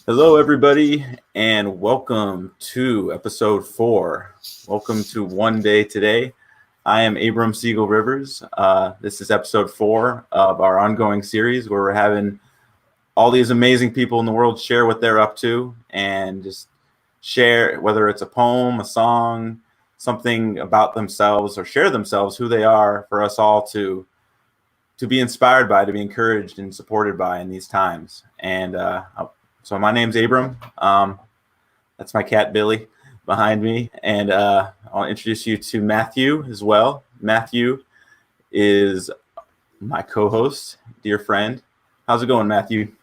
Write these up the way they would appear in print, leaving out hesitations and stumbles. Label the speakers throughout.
Speaker 1: Hello, everybody, and welcome to episode 4. Welcome to One Day Today. I am Abram Siegel Rivers. This is episode 4 of our ongoing series where we're having all these amazing people in the world share what they're up to and just share, whether it's a poem, a song, something about themselves, or share themselves, who they are, for us all to be inspired by, to be encouraged and supported by in these times. And so my name's Abram. That's my cat, Billy, behind me. And I'll introduce you to Matthew as well. Matthew is my co-host, dear friend. How's it going, Matthew?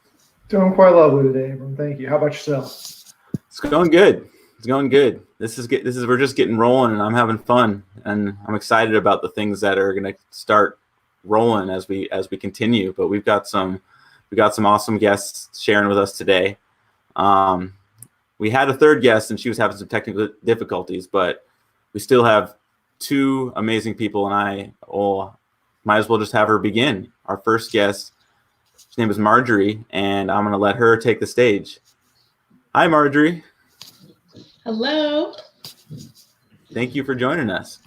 Speaker 2: Doing quite lovely today, Abram. Thank you. How about yourself?
Speaker 1: It's going good. It's going good. We're just getting rolling, and I'm having fun, and I'm excited about the things that are going to start rolling as we continue. But we've got some awesome guests sharing with us today. We had a third guest, and she was having some technical difficulties, but we still have two amazing people, and I might as well just have her begin. Our first guest, his name is Marjorie, and I'm going to let her take the stage. Hi, Marjorie.
Speaker 3: Hello.
Speaker 1: Thank you for joining us.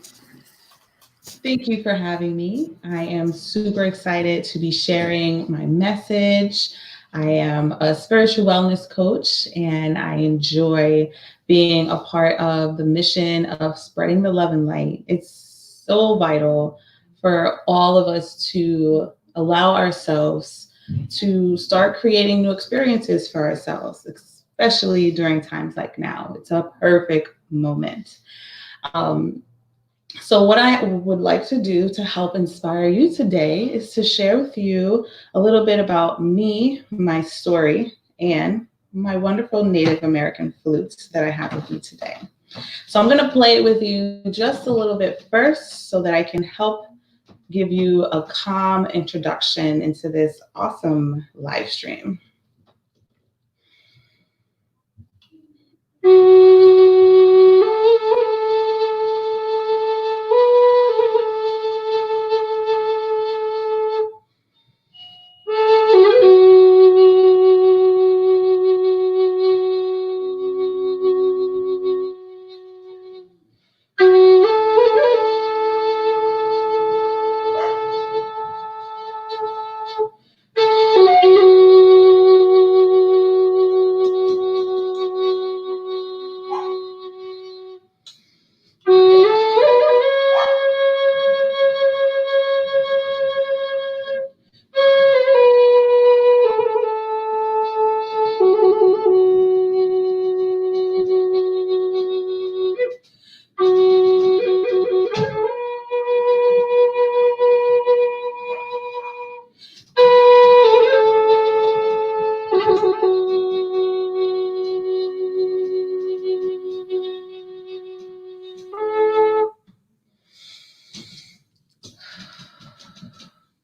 Speaker 3: Thank you for having me. I am super excited to be sharing my message. I am a spiritual wellness coach, and I enjoy being a part of the mission of spreading the love and light. It's so vital for all of us to allow ourselves to start creating new experiences for ourselves, especially during times like now. It's a perfect moment. So what I would like to do to help inspire you today is to share with you a little bit about me, my story, and my wonderful Native American flutes that I have with you today. So I'm going to play it with you just a little bit first so that I can help give you a calm introduction into this awesome live stream.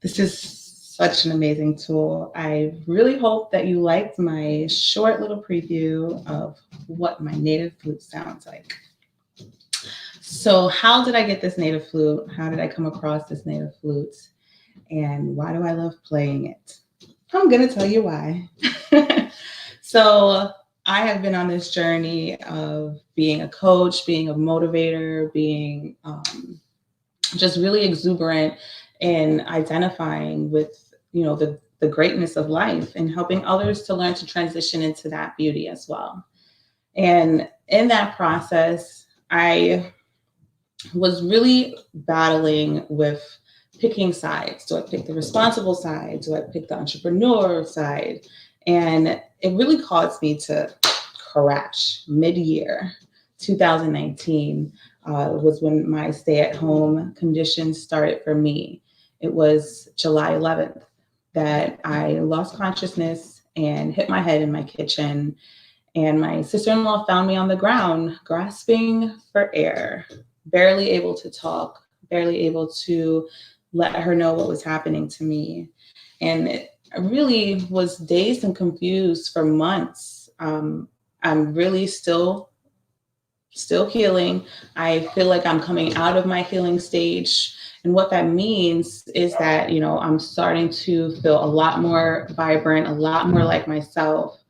Speaker 3: This is such an amazing tool. I really hope that you liked my short little preview of what my native flute sounds like. So how did I get this native flute? How did I come across this native flute? And why do I love playing it? I'm going to tell you why. So I have been on this journey of being a coach, being a motivator, being just really exuberant in identifying with, the greatness of life and helping others to learn to transition into that beauty as well. And in that process, I was really battling with picking sides. Do I pick the responsible side? Do I pick the entrepreneur side? And it really caused me to crash mid-year. 2019 was when my stay-at-home conditions started for me. It was July 11th that I lost consciousness and hit my head in my kitchen. And my sister-in-law found me on the ground, grasping for air, barely able to talk, barely able to let her know what was happening to me. And I really was dazed and confused for months. I'm really still healing. I feel like I'm coming out of my healing stage. And what that means is that, I'm starting to feel a lot more vibrant, a lot more like myself.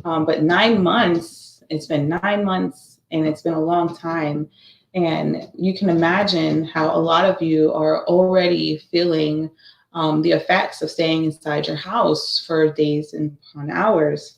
Speaker 3: But 9 months, it's been 9 months, and it's been a long time. And you can imagine how a lot of you are already feeling the effects of staying inside your house for days and upon hours.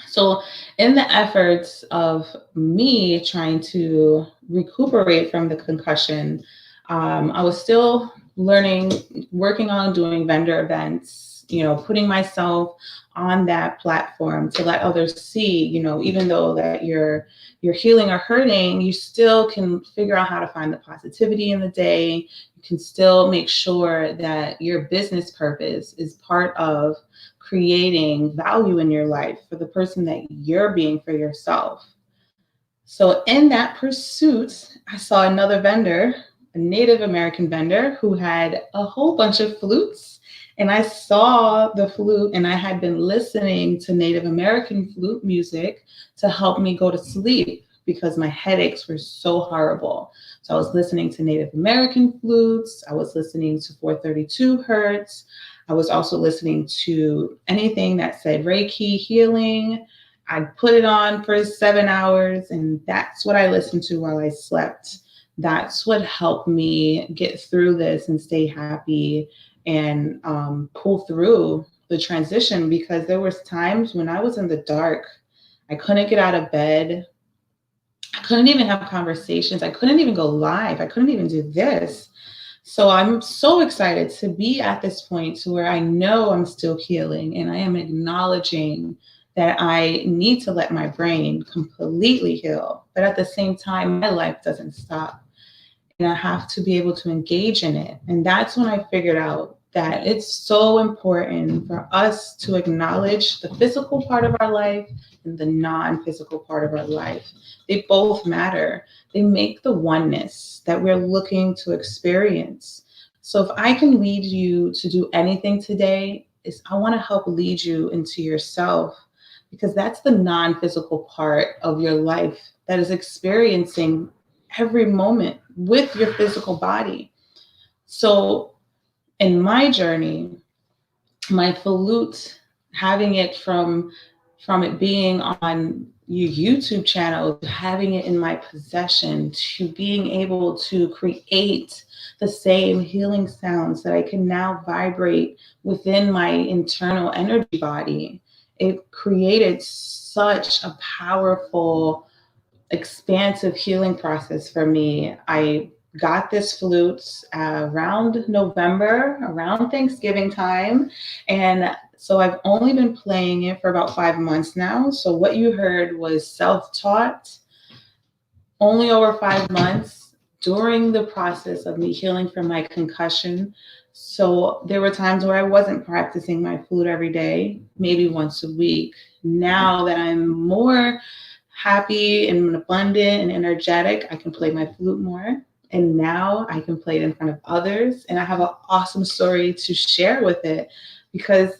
Speaker 3: So, in the efforts of me trying to recuperate from the concussion, I was still learning, working on doing vendor events, putting myself on that platform to let others see, even though that you're healing or hurting, you still can figure out how to find the positivity in the day. You can still make sure that your business purpose is part of creating value in your life for the person that you're being for yourself. So in that pursuit, I saw another vendor, a Native American vendor who had a whole bunch of flutes. And I saw the flute, and I had been listening to Native American flute music to help me go to sleep because my headaches were so horrible. So I was listening to Native American flutes. I was listening to 432 hertz. I was also listening to anything that said Reiki healing. I'd put it on for 7 hours, and that's what I listened to while I slept. That's what helped me get through this and stay happy and pull through the transition, because there was times when I was in the dark. I couldn't get out of bed. I couldn't even have conversations. I couldn't even go live. I couldn't even do this. So I'm so excited to be at this point to where I know I'm still healing, and I am acknowledging that I need to let my brain completely heal. But at the same time, my life doesn't stop, and I have to be able to engage in it. And that's when I figured out that it's so important for us to acknowledge the physical part of our life and the non-physical part of our life. They both matter. They make the oneness that we're looking to experience. So if I can lead you to do anything today, is I want to help lead you into yourself, because that's the non-physical part of your life that is experiencing every moment with your physical body. So in my journey, my flute, having it from it being on your YouTube channel, to having it in my possession, to being able to create the same healing sounds that I can now vibrate within my internal energy body, it created such a powerful, expansive healing process for me. I got this flute around November, around Thanksgiving time. And so I've only been playing it for about 5 months now. So what you heard was self-taught, only over 5 months during the process of me healing from my concussion. So there were times where I wasn't practicing my flute every day, maybe once a week. Now that I'm more happy and abundant and energetic, I can play my flute more. And now I can play it in front of others. And I have an awesome story to share with it, because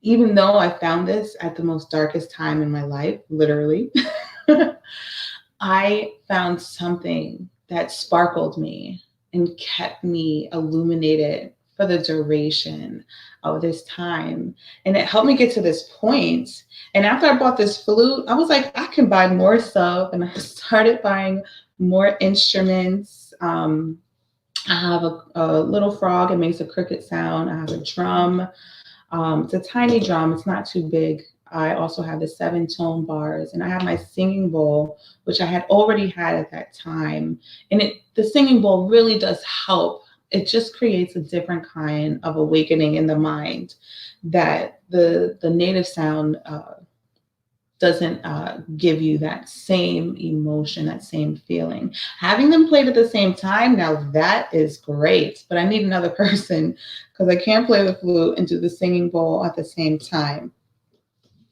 Speaker 3: even though I found this at the most darkest time in my life, literally, I found something that sparkled me and kept me illuminated for the duration of this time. And it helped me get to this point. And after I bought this flute, I was like, I can buy more stuff. And I started buying more instruments. I have a little frog. It makes a cricket sound. I have a drum. It's a tiny drum. It's not too big. I also have the 7-tone bars, and I have my singing bowl, which I had already had at that time. And the singing bowl really does help. It just creates a different kind of awakening in the mind that the native sound doesn't give you that same emotion, that same feeling. Having them played at the same time, now that is great, but I need another person, because I can't play the flute and do the singing bowl at the same time.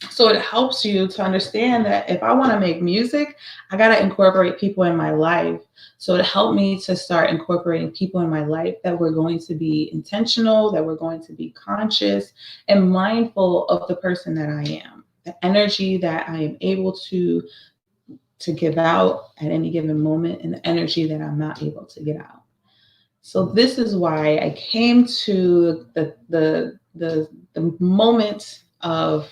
Speaker 3: So it helps you to understand that if I want to make music, I got to incorporate people in my life. So it helped me to start incorporating people in my life that were going to be intentional, that were going to be conscious and mindful of the person that I am, the energy that I am able to give out at any given moment, and the energy that I'm not able to get out. So this is why I came to the moment of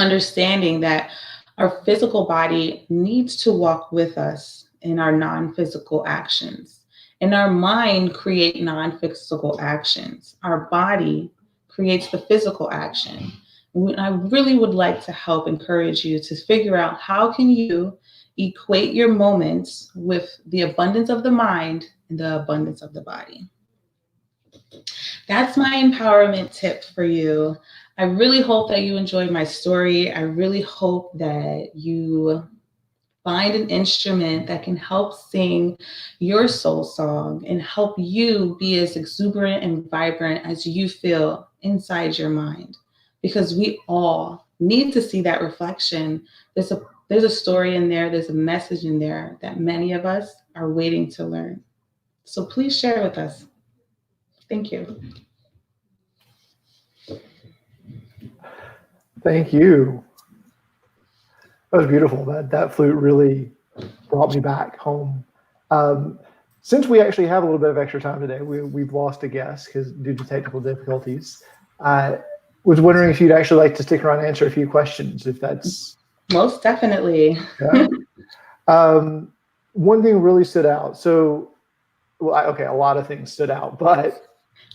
Speaker 3: understanding that our physical body needs to walk with us in our non-physical actions. And our mind creates non-physical actions. Our body creates the physical action. I really would like to help encourage you to figure out how can you equate your moments with the abundance of the mind and the abundance of the body. That's my empowerment tip for you. I really hope that you enjoyed my story. I really hope that you find an instrument that can help sing your soul song and help you be as exuberant and vibrant as you feel inside your mind. Because we all need to see that reflection. There's a story in there, there's a message in there that many of us are waiting to learn. So please share with us. Thank you.
Speaker 2: Thank you. That was beautiful. That flute really brought me back home. Since we actually have a little bit of extra time today, we've lost a guest because due to technical difficulties. I was wondering if you'd actually like to stick around and answer a few questions, if that's...
Speaker 3: Most definitely.
Speaker 2: Yeah. One thing really stood out. So, okay, a lot of things stood out, but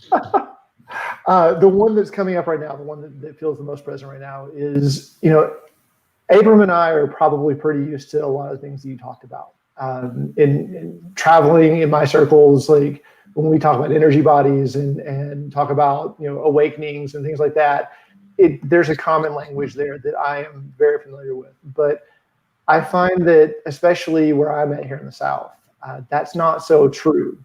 Speaker 2: the one that's coming up right now, the one that feels the most present right now is, Abram and I are probably pretty used to a lot of things that you talked about. In traveling in my circles, like when we talk about energy bodies and talk about awakenings and things like that, there's a common language there that I am very familiar with. But I find that, especially where I'm at here in the South, that's not so true.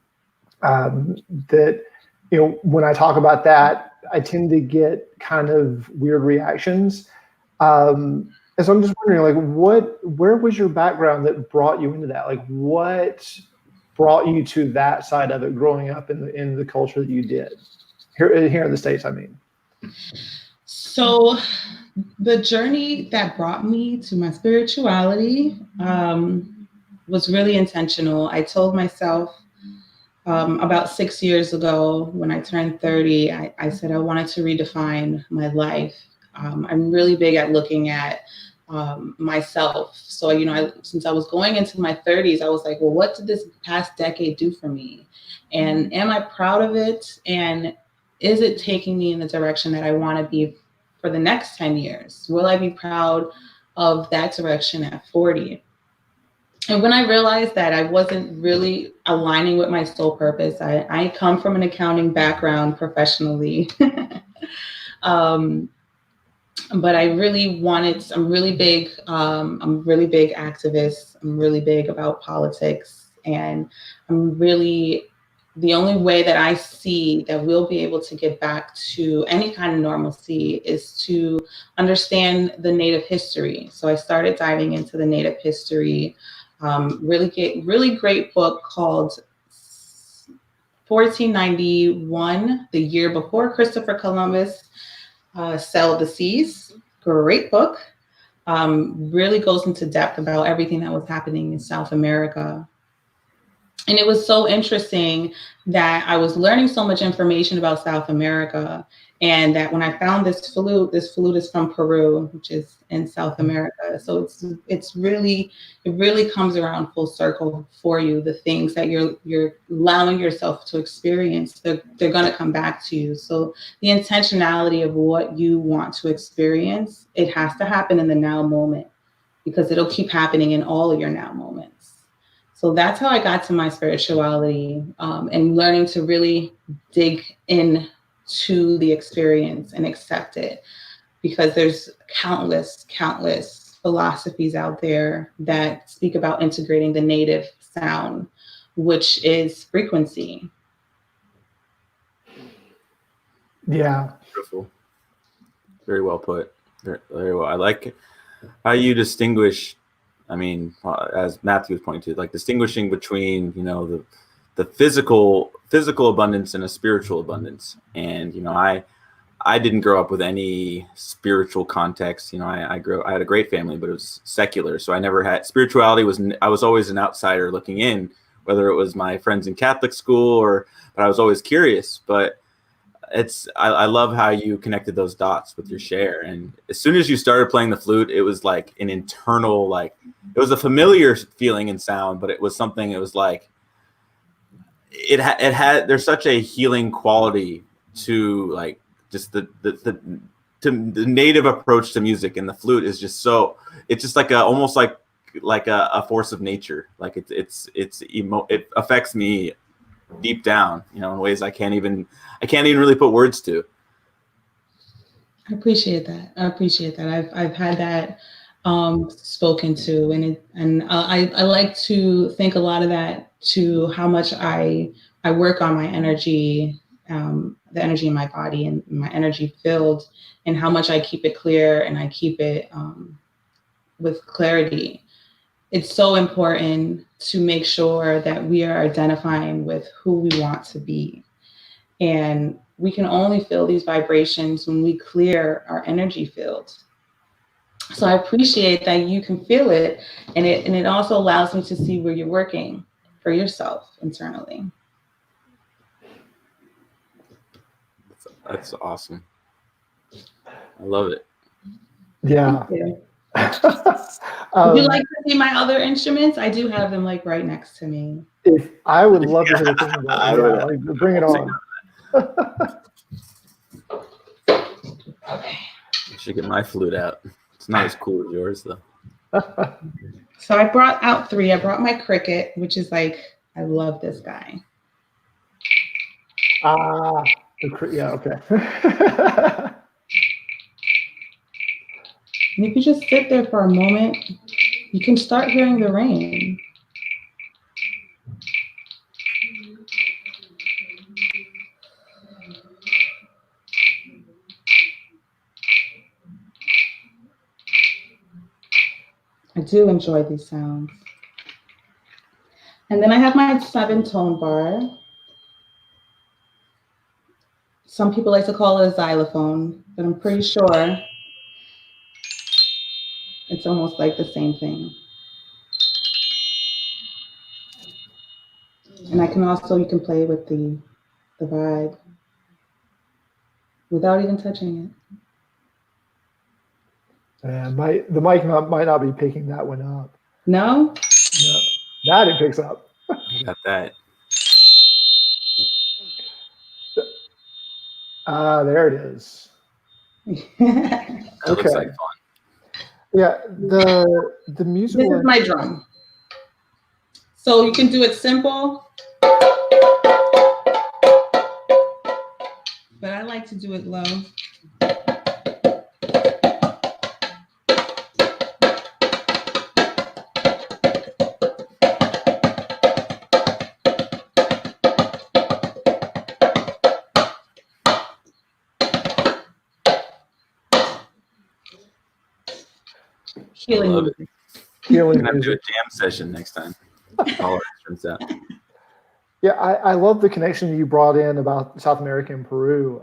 Speaker 2: That when I talk about that, I tend to get kind of weird reactions. And so I'm just wondering, like, where was your background that brought you into that? Like, what brought you to that side of it growing up in the culture that you did here in the States, I mean?
Speaker 3: So the journey that brought me to my spirituality was really intentional. I told myself about 6 years ago when I turned 30, I said I wanted to redefine my life. I'm really big at looking at myself. So, since I was going into my 30s, I was like, well, what did this past decade do for me? And am I proud of it? And is it taking me in the direction that I want to be for the next 10 years? Will I be proud of that direction at 40? And when I realized that I wasn't really aligning with my soul purpose, I come from an accounting background professionally. But I really I'm really big activist. I'm really big about politics. And the only way that I see that we'll be able to get back to any kind of normalcy is to understand the Native history. So I started diving into the Native history, really great book called 1491, the year before Christopher Columbus sailed the seas. Great book. Really goes into depth about everything that was happening in South America. And it was so interesting that I was learning so much information about South America, and that when I found this flute is from Peru, which is in South America. So it really comes around full circle for you. The things that you're allowing yourself to experience, they're going to come back to you. So the intentionality of what you want to experience, it has to happen in the now moment, because it'll keep happening in all of your now moments. So that's how I got to my spirituality, and learning to really dig into the experience and accept it, because there's countless philosophies out there that speak about integrating the native sound, which is frequency.
Speaker 2: Yeah.
Speaker 1: Beautiful. Very well put. Very well. I like how you distinguish, as Matthew was pointing to, like distinguishing between, the physical abundance and a spiritual abundance. And, I didn't grow up with any spiritual context. I had a great family, but it was secular. So I never had spirituality. I was always an outsider looking in, whether it was my friends in Catholic school but I was always curious. But I love how you connected those dots with your share. And as soon as you started playing the flute, it was like an internal, like, it was a familiar feeling and sound, but it was something, it was like, it had, there's such a healing quality to like just the native approach to music. And the flute is just so, it's just like almost like a force of nature. Like it affects me deep down, you know, in ways I can't even really put words to.
Speaker 3: I appreciate that. I've had that spoken to, and I like to think a lot of that to how much I work on my energy, the energy in my body and my energy field, and how much I keep it clear and I keep it with clarity. It's so important to make sure that we are identifying with who we want to be. And we can only feel these vibrations when we clear our energy field. So I appreciate that you can feel it, and it also allows me to see where you're working for yourself internally.
Speaker 1: That's awesome. I love it.
Speaker 2: Yeah.
Speaker 3: Would you like to see my other instruments? I do have them like right next to me.
Speaker 2: If I would love to hear the thing about it. Like, bring it on.
Speaker 3: Okay.
Speaker 1: I should get my flute out. It's not as cool as yours though.
Speaker 3: So I brought out 3. I brought my cricket, which is like, I love this guy.
Speaker 2: Yeah, okay.
Speaker 3: And if you just sit there for a moment, you can start hearing the rain. I do enjoy these sounds. And then I have my 7-tone bar. Some people like to call it a xylophone, but I'm pretty sure it's almost like the same thing. And I can also, you can play with the vibe without even touching it.
Speaker 2: And the mic might not be picking that one up.
Speaker 3: No?
Speaker 2: No, that it picks up.
Speaker 1: I got that.
Speaker 2: There it is.
Speaker 1: That looks like fun.
Speaker 2: Yeah, the musical.
Speaker 3: This is my drum. So you can do it simple, but I like to do it low. Healing.
Speaker 1: I love it.
Speaker 2: Healing
Speaker 1: We're gonna do a
Speaker 2: music.
Speaker 1: jam session next time. All our instruments out.
Speaker 2: Yeah, I love the connection you brought in about South America and Peru.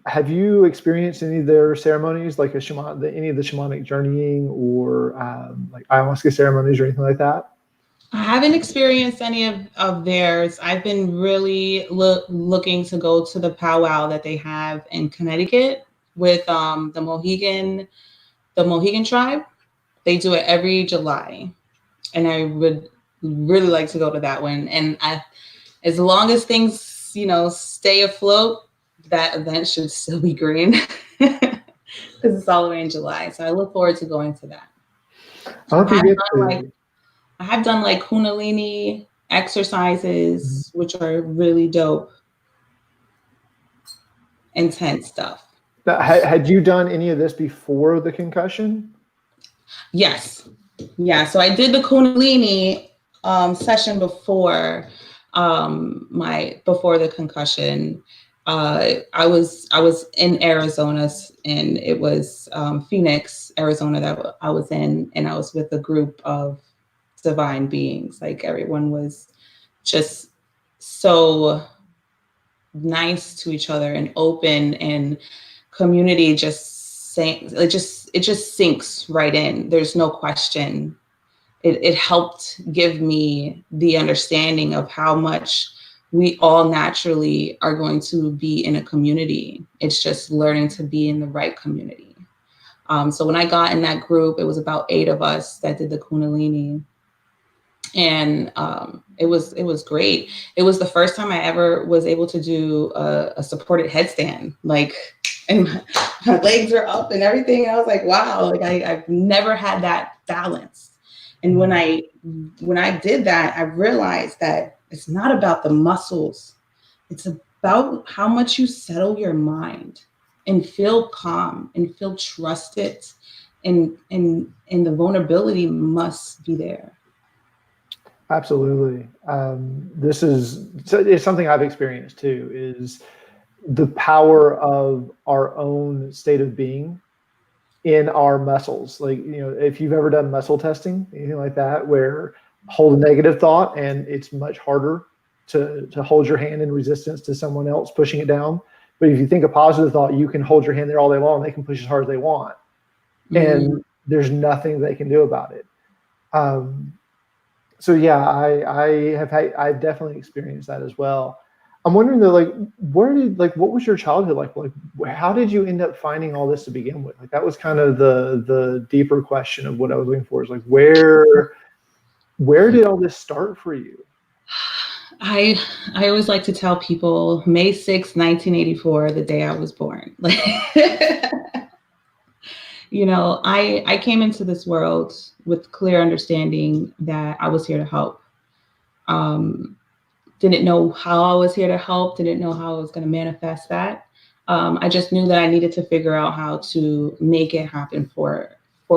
Speaker 2: Have you experienced any of their ceremonies, like any of the shamanic journeying or like ayahuasca ceremonies or anything like that?
Speaker 3: I haven't experienced any of theirs. I've been really looking to go to the powwow that they have in Connecticut with the Mohegan tribe. They do it every July, and I would really like to go to that one. And as long as things, stay afloat, that event should still be green because it's all the way in July. So I look forward to going to that. I have done like Kundalini exercises, which are really dope, intense stuff.
Speaker 2: Now, had you done any of this before the concussion?
Speaker 3: Yes. Yeah. So I did the Kundalini session before before the concussion. I was in Arizona, and it was Phoenix, Arizona that I was in, and I was with a group of divine beings. Like everyone was just so nice to each other and open, and community it just sinks right in. There's no question. It helped give me the understanding of how much we all naturally are going to be in a community. It's just learning to be in the right community. So when I got in that group, it was about 8 of us that did the Kundalini. And it was great. It was the first time I ever was able to do a supported headstand, like, and my legs were up and everything. And I was like, wow, like I've never had that balance. And when I did that, I realized that it's not about the muscles. It's about how much you settle your mind and feel calm and feel trusted, and the vulnerability must be there.
Speaker 2: Absolutely. It's something I've experienced too, is the power of our own state of being in our muscles. Like, if you've ever done muscle testing, anything like that, where hold a negative thought and it's much harder to hold your hand in resistance to someone else pushing it down. But if you think a positive thought, you can hold your hand there all day long. They can push as hard as they want. And there's nothing they can do about it. So yeah, I've definitely experienced that as well. I'm wondering though, what was your childhood like? Like, how did you end up finding all this to begin with? Like, that was kind of the deeper question of what I was looking for, is like, where did all this start for you?
Speaker 3: I always like to tell people May 6th, 1984, the day I was born. Like, I came into this world with clear understanding that I was here to help. Didn't know how I was here to help, didn't know how I was going to manifest that. I just knew that I needed to figure out how to make it happen for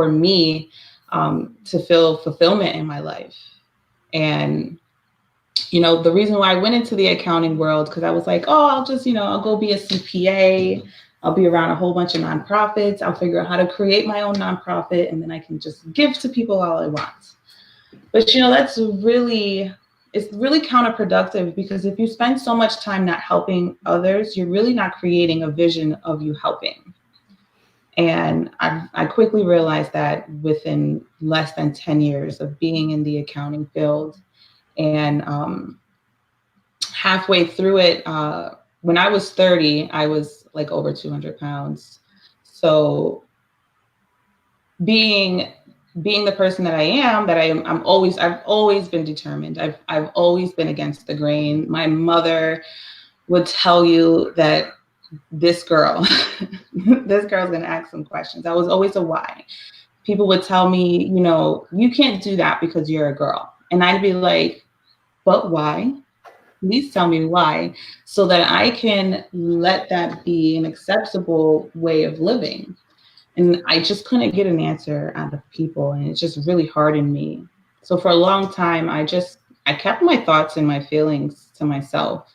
Speaker 3: me, to feel fulfillment in my life. And the reason why I went into the accounting world, because I was like, I'll just, I'll go be a CPA. I'll be around a whole bunch of nonprofits. I'll figure out how to create my own nonprofit, and then I can just give to people all I want. But, that's it's really counterproductive, because if you spend so much time not helping others, you're really not creating a vision of you helping. And I quickly realized that within less than 10 years of being in the accounting field. And halfway through it, when I was 30, I was like over 200 pounds. So being the person that I am, I've always been determined. I've always been against the grain. My mother would tell you that this girl's going to ask some questions. I was always a why. People would tell me, you can't do that because you're a girl. And I'd be like, but why? Please tell me why, so that I can let that be an acceptable way of living. And I just couldn't get an answer out of people, and it just really hardened me. So for a long time, I kept my thoughts and my feelings to myself.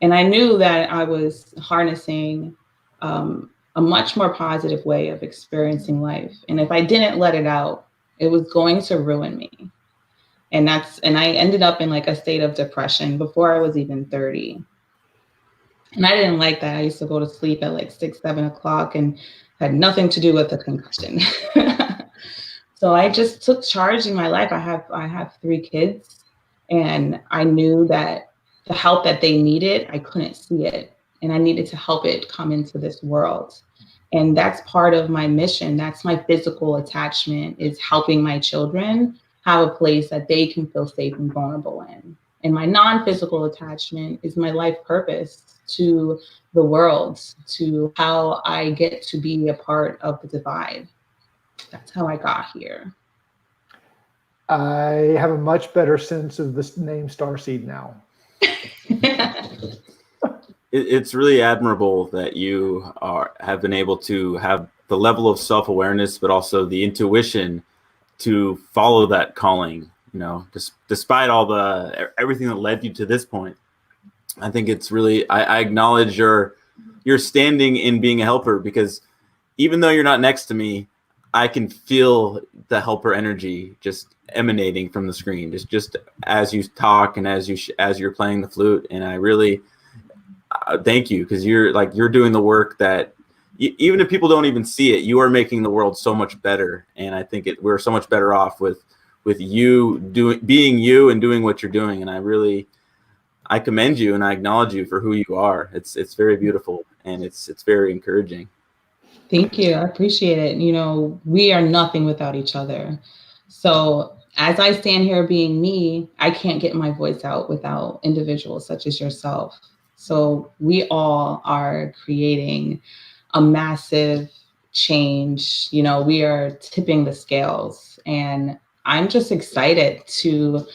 Speaker 3: And I knew that I was harnessing a much more positive way of experiencing life. And if I didn't let it out, it was going to ruin me. And I ended up in like a state of depression before I was even 30. And I didn't like that. I used to go to sleep at like 6, 7 o'clock and had nothing to do with the concussion. So I just took charge in my life. I have 3 kids, and I knew that the help that they needed, I couldn't see it. And I needed to help it come into this world. And that's part of my mission. That's my physical attachment, is helping my children have a place that they can feel safe and vulnerable in. And my non-physical attachment is my life purpose to the world, to how I get to be a part of the divide. That's how I got here.
Speaker 2: I have a much better sense of this name Starseed now.
Speaker 1: It's really admirable that you have been able to have the level of self-awareness, but also the intuition to follow that calling, despite all everything that led you to this point. I think it's really, I acknowledge your standing in being a helper, because even though you're not next to me, I can feel the helper energy just emanating from the screen, just as you talk and as you're playing the flute. And I really thank you, because you're doing the work that even if people don't even see it, you are making the world so much better. And I think we're so much better off with you being you and doing what you're doing. And I commend you and I acknowledge you for who you are. It's very beautiful and it's very encouraging.
Speaker 3: Thank you. I appreciate it. You know, we are nothing without each other. So as I stand here being me, I can't get my voice out without individuals such as yourself. So we all are creating a massive change. You know, we are tipping the scales, and I'm just excited to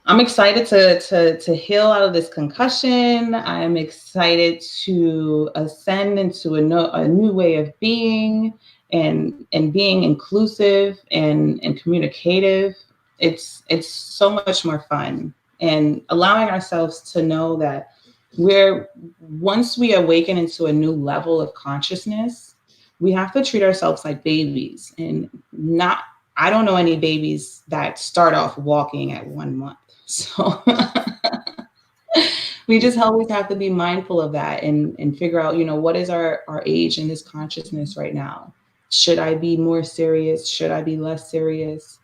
Speaker 3: to heal out of this concussion. I'm excited to ascend into a new way of being and being inclusive and communicative. It's so much more fun, and allowing ourselves to know that once we awaken into a new level of consciousness, we have to treat ourselves like babies and not. I don't know any babies that start off walking at 1 month. So we just always have to be mindful of that and figure out, you know, what is our age in this consciousness right now? Should I be more serious? Should I be less serious?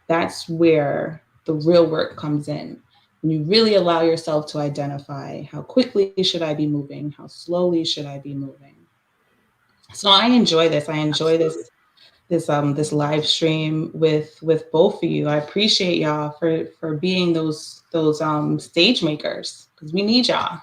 Speaker 3: That's where the real work comes in. When you really allow yourself to identify how quickly should I be moving? How slowly should I be moving? So I enjoy this. I enjoy this live stream with both of you. I appreciate y'all for being those stage makers, because we need y'all.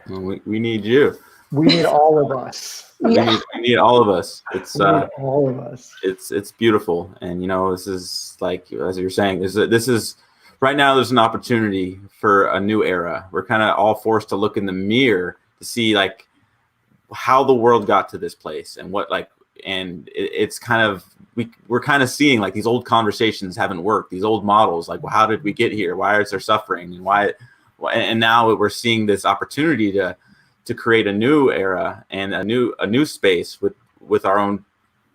Speaker 1: Well, we need you.
Speaker 2: We need all of us.
Speaker 3: Yeah.
Speaker 1: We need all of us. It's
Speaker 2: We need all of us.
Speaker 1: It's beautiful, and you know, this is like, as you're saying, this is right now. There's an opportunity for a new era. We're kind of all forced to look in the mirror to see like how the world got to this place and what like. And it's kind of we're kind of seeing like these old conversations haven't worked. These old models, like, well, how did we get here? Why is there suffering? And why? And now we're seeing this opportunity to create a new era and a new space with our own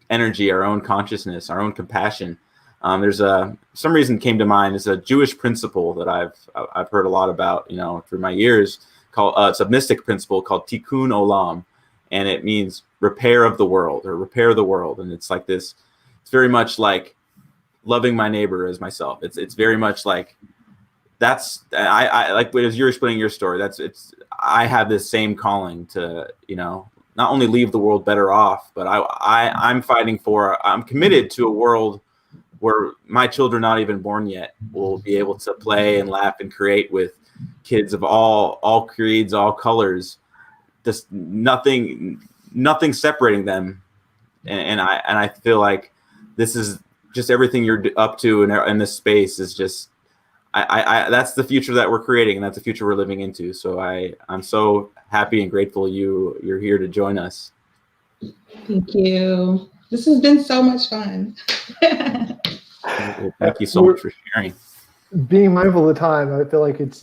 Speaker 1: energy, our own consciousness, our own compassion. There's some reason came to mind is a Jewish principle that I've heard a lot about, you know, through my years. Called it's a mystic principle called Tikkun Olam. And it means repair of the world or repair the world. And it's like this, it's very much like loving my neighbor as myself. It's very much like I like as you're explaining your story, I have this same calling to, you know, not only leave the world better off, but I'm committed to a world where my children not even born yet will be able to play and laugh and create with kids of all creeds, all colors. Just nothing separating them, and I feel like this is just everything you're up to in this space is just I that's the future that we're creating, and that's the future we're living into. So I'm so happy and grateful you're here to join us.
Speaker 3: Thank you. This has been so much fun.
Speaker 1: Well, thank you so much for sharing.
Speaker 2: Being mindful of the time, I feel like it's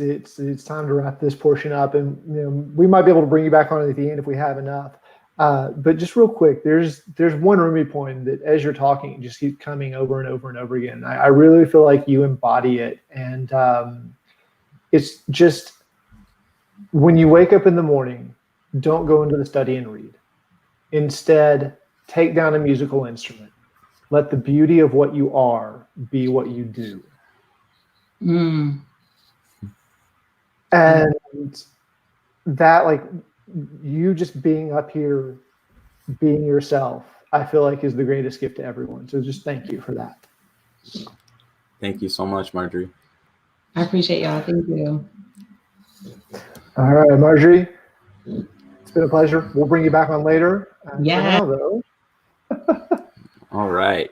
Speaker 2: time to wrap this portion up, and you know, we might be able to bring you back on at the end if we have enough. But just real quick, there's one Rumi poem that, as you're talking, it just keeps coming over and over and over again. I really feel like you embody it, and it's just when you wake up in the morning, don't go into the study and read. Instead, take down a musical instrument. Let the beauty of what you are be what you do.
Speaker 3: Mm.
Speaker 2: And that, like, you just being up here, being yourself, I feel like is the greatest gift to everyone. So just thank you for that.
Speaker 1: Thank you so much, Marjorie.
Speaker 3: I appreciate y'all. Thank you.
Speaker 2: All right, Marjorie, it's been a pleasure. We'll bring you back on later.
Speaker 3: Yeah.
Speaker 2: For now, though.
Speaker 1: All right.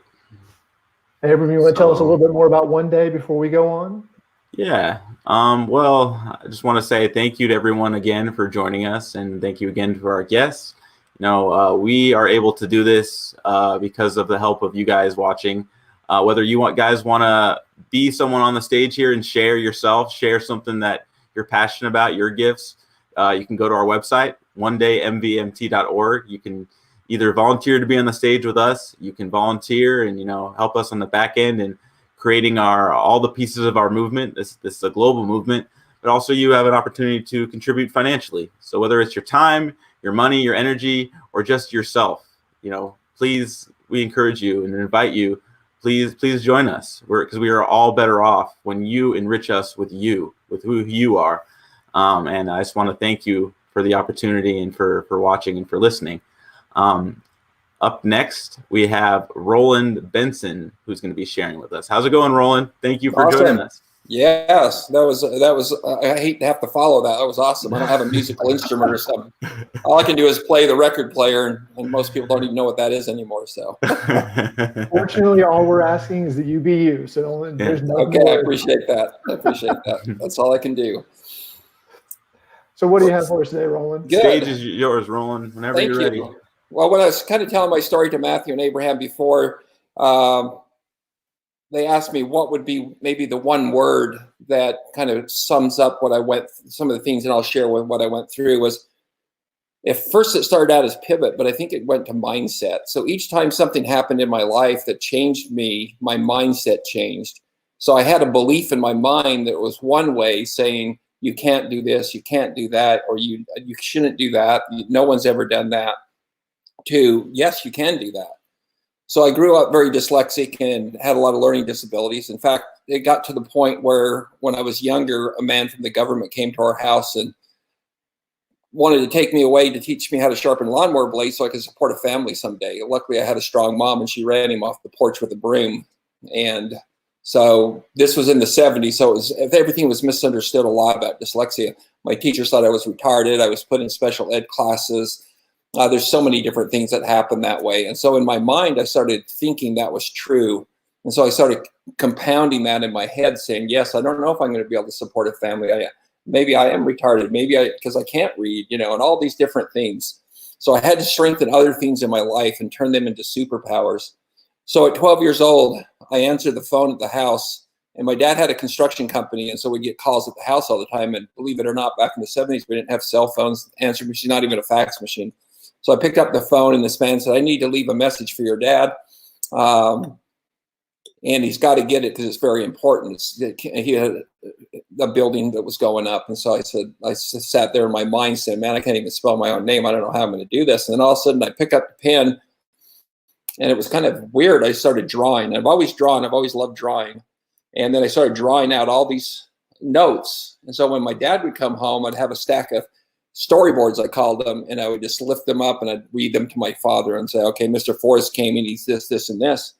Speaker 2: Abram, you want to tell us a little bit more about One Day before we go on?
Speaker 1: Yeah. Well, I just want to say thank you to everyone again for joining us, and thank you again to our guests. You know, we are able to do this because of the help of you guys watching. Whether you guys want to be someone on the stage here and share yourself, share something that you're passionate about, your gifts, you can go to our website, onedaymvmt.org. You can either volunteer to be on the stage with us. You can volunteer and, you know, help us on the back end and creating all the pieces of our movement. This is a global movement, but also you have an opportunity to contribute financially. So whether it's your time, your money, your energy, or just yourself, you know, please, we encourage you and invite you please join us. Because we are all better off when you enrich us with who you are. And I just want to thank you for the opportunity and for watching and for listening. Up next, we have Roland Benson, who's going to be sharing with us. How's it going, Roland? Thank you for joining us.
Speaker 4: Yes, that was. I hate to have to follow that. That was awesome. I don't have a musical instrument or something. All I can do is play the record player, and most people don't even know what that is anymore. So,
Speaker 2: fortunately, all we're asking is that you be you. So there's no.
Speaker 4: Okay, I appreciate that. That's all I can do.
Speaker 2: So, what do you have for us today, Roland?
Speaker 1: Good. Stage is yours, Roland. Whenever you're ready.
Speaker 4: Well, when I was kind of telling my story to Matthew and Abraham before, they asked me what would be maybe the one word that kind of sums up some of the things, and I'll share with what I went through was, at first it started out as pivot, but I think it went to mindset. So each time something happened in my life that changed me, my mindset changed. So I had a belief in my mind that was one way, saying, you can't do this, you can't do that, or you shouldn't do that. No one's ever done that. To, yes, you can do that. So I grew up very dyslexic and had a lot of learning disabilities. In fact, it got to the point where when I was younger, a man from the government came to our house and wanted to take me away to teach me how to sharpen lawnmower blades so I could support a family someday. Luckily, I had a strong mom, and she ran him off the porch with a broom. And so this was in the 70s. So everything was misunderstood a lot about dyslexia. My teachers thought I was retarded. I was put in special ed classes. There's so many different things that happen that way. And so in my mind, I started thinking that was true. And so I started compounding that in my head, saying, yes, I don't know if I'm going to be able to support a family. Maybe I am retarded. Because I can't read, and all these different things. So I had to strengthen other things in my life and turn them into superpowers. So at 12 years old, I answered the phone at the house, and my dad had a construction company. And so we'd get calls at the house all the time. And believe it or not, back in the 70s, we didn't have cell phones, answering machine, not even a fax machine. So I picked up the phone, and this man said, I need to leave a message for your dad. And he's got to get it because it's very important. He had a building that was going up. And so I sat there in my mind saying, man, I can't even spell my own name. I don't know how I'm going to do this. And then all of a sudden I pick up the pen, and it was kind of weird. I started drawing. I've always drawn. I've always loved drawing. And then I started drawing out all these notes. And so when my dad would come home, I'd have a stack of storyboards, I called them, and I would just lift them up and I'd read them to my father and say, okay, Mr. Forrest came and he's this, this, and this.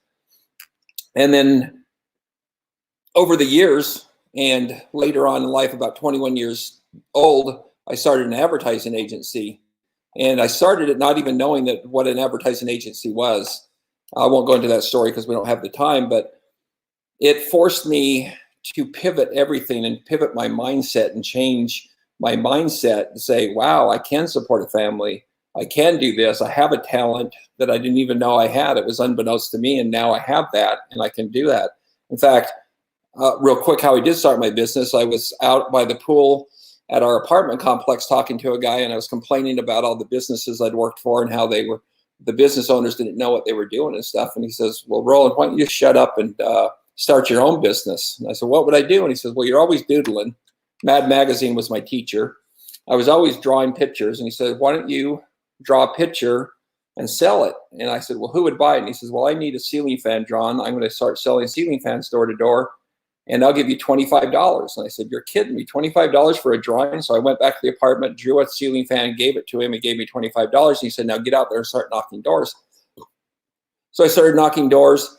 Speaker 4: And then over the years and later on in life, about 21 years old, I started an advertising agency. And I started it not even knowing what an advertising agency was. I won't go into that story because we don't have the time, but it forced me to pivot everything and pivot my mindset and change my mindset and say, wow, I can support a family. I can do this. I have a talent that I didn't even know I had. It was unbeknownst to me, and now I have that, and I can do that. In fact, real quick, how I did start my business, I was out by the pool at our apartment complex talking to a guy, and I was complaining about all the businesses I'd worked for and how the business owners didn't know what they were doing and stuff. And he says, well, Roland, why don't you just shut up and start your own business? And I said, what would I do? And he says, well, you're always doodling. Mad Magazine was my teacher. I was always drawing pictures. And he said, why don't you draw a picture and sell it? And I said, well, who would buy it? And he says, well, I need a ceiling fan drawn. I'm going to start selling ceiling fans door to door, and I'll give you $25. And I said, you're kidding me, $25 for a drawing? So I went back to the apartment, drew a ceiling fan, gave it to him. He gave me $25. And he said, now get out there and start knocking doors. So I started knocking doors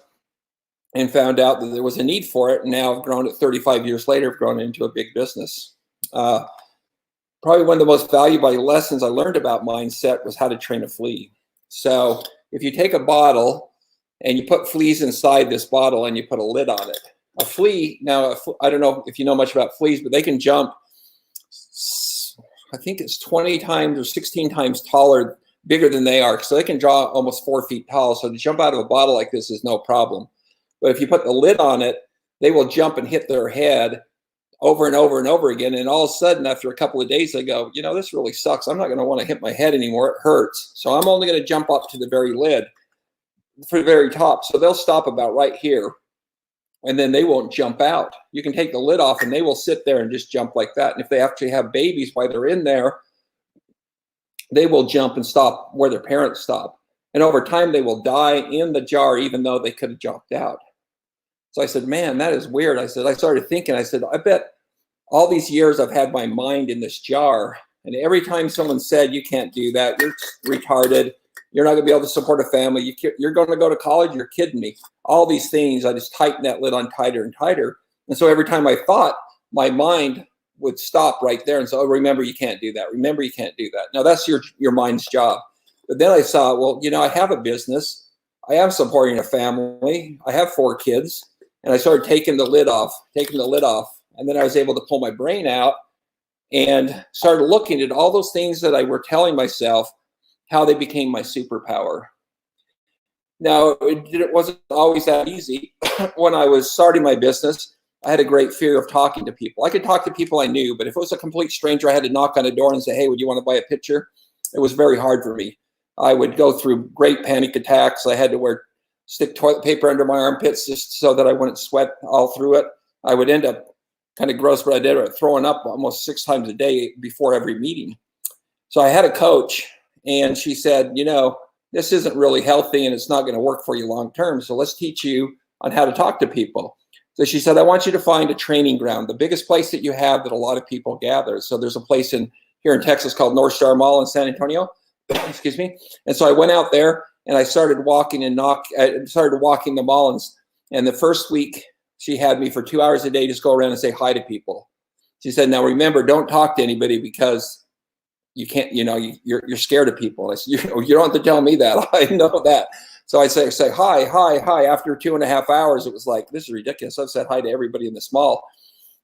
Speaker 4: and found out that there was a need for it. And now I've grown it 35 years later, I've grown it into a big business. Probably one of the most valuable lessons I learned about mindset was how to train a flea. So if you take a bottle and you put fleas inside this bottle and you put a lid on it, a flea, now, I don't know if you know much about fleas, but they can jump, I think it's 20 times or 16 times taller, bigger than they are. So they can draw almost 4 feet tall. So to jump out of a bottle like this is no problem. But if you put the lid on it, they will jump and hit their head over and over and over again. And all of a sudden, after a couple of days, they go, this really sucks. I'm not going to want to hit my head anymore. It hurts. So I'm only going to jump up to the very lid, for the very top. So they'll stop about right here, and then they won't jump out. You can take the lid off, and they will sit there and just jump like that. And if they actually have babies while they're in there, they will jump and stop where their parents stop. And over time, they will die in the jar, even though they could have jumped out. So I said, man, that is weird. I said, I started thinking, I said, I bet all these years I've had my mind in this jar. And every time someone said, you can't do that, you're retarded, you're not going to be able to support a family, you're going to go to college, you're kidding me. All these things, I just tightened that lid on tighter and tighter. And so every time I thought, my mind would stop right there and say, oh, remember, you can't do that. Remember, you can't do that. Now, that's your mind's job. But then I saw, well, I have a business. I am supporting a family. I have 4 kids. And I started taking the lid off. And then I was able to pull my brain out and started looking at all those things that I were telling myself, how they became my superpower. Now, it wasn't always that easy. When I was starting my business, I had a great fear of talking to people. I could talk to people I knew, but if it was a complete stranger, I had to knock on a door and say, hey, would you want to buy a picture? It was very hard for me. I would go through great panic attacks. I had to stick toilet paper under my armpits just so that I wouldn't sweat all through it. I would end up kind of gross, but I did it, throwing up almost 6 times a day before every meeting. So I had a coach, and she said, this isn't really healthy and it's not going to work for you long term. So let's teach you on how to talk to people. So she said, I want you to find a training ground, the biggest place that you have that a lot of people gather. So there's a place here in Texas called North Star Mall in San Antonio. Excuse me. And so I went out there and I started walking the mall. And the first week she had me for 2 hours a day, just go around and say hi to people. She said, now remember, don't talk to anybody because you can't, you're scared of people. And I said, you don't have to tell me that. I know that. So I say hi. After 2.5 hours, it was like, this is ridiculous. I've said hi to everybody in this mall.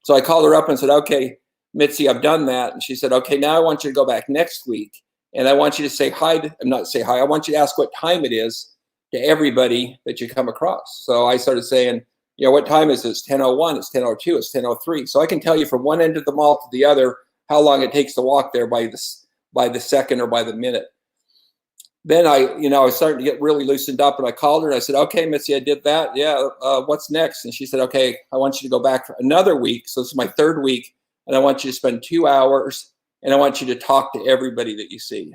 Speaker 4: So I called her up and said, okay, Mitzi, I've done that. And she said, okay, now I want you to go back next week. And I want you to say hi. I want you to ask what time it is to everybody that you come across. So I started saying, what time is it? It's 10:01, it's 10:02, it's 10:03. So I can tell you from one end of the mall to the other how long it takes to walk there by the second or by the minute. Then I was starting to get really loosened up, and I called her and I said, okay, Mitzi, I did that. Yeah, what's next? And she said, okay, I want you to go back for another week. So this is my 3rd week, and I want you to spend 2 hours, and I want you to talk to everybody that you see.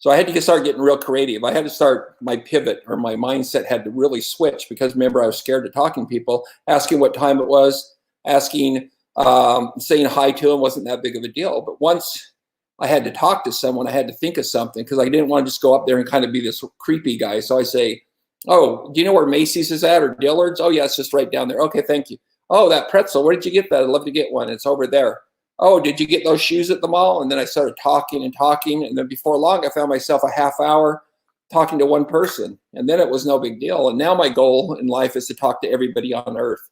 Speaker 4: So I had to start getting real creative. I had to start my pivot, or my mindset had to really switch, because remember, I was scared of talking to people. Asking what time it was, saying hi to them wasn't that big of a deal. But once I had to talk to someone, I had to think of something, because I didn't want to just go up there and kind of be this creepy guy. So I say, oh, do you know where Macy's is at, or Dillard's? Oh, yeah, it's just right down there. Okay, thank you. Oh, that pretzel, where did you get that? I'd love to get one. It's over there. Oh, did you get those shoes at the mall? And then I started talking. And then before long, I found myself a half hour talking to one person. And then it was no big deal. And now my goal in life is to talk to everybody on earth.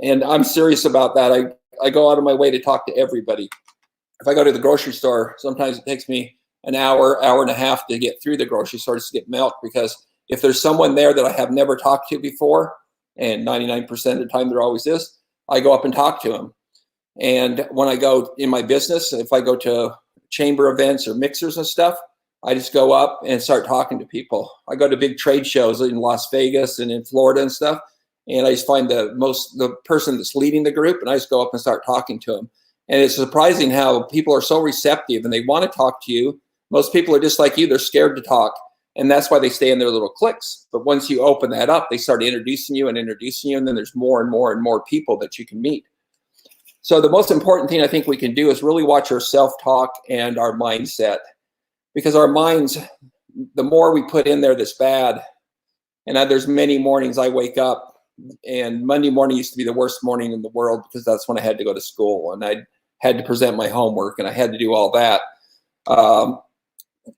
Speaker 4: And I'm serious about that. I go out of my way to talk to everybody. If I go to the grocery store, sometimes it takes me an hour and a half to get through the grocery store just to get milk, because if there's someone there that I have never talked to before, and 99% of the time there always is, I go up and talk to them. And when I go in my business, if I go to chamber events or mixers and stuff, I just go up and start talking to people. I go to big trade shows in Las Vegas and in Florida and stuff, and I just find the person that's leading the group, and I just go up and start talking to them. And it's surprising how people are so receptive and they want to talk to you. Most people are just like you. They're scared to talk. And that's why they stay in their little cliques. But once you open that up, they start introducing you. And then there's more and more and more people that you can meet. So the most important thing I think we can do is really watch our self-talk and our mindset. Because our minds, the more we put in there that's bad, and there's many mornings I wake up, and Monday morning used to be the worst morning in the world, because that's when I had to go to school and I had to present my homework and I had to do all that.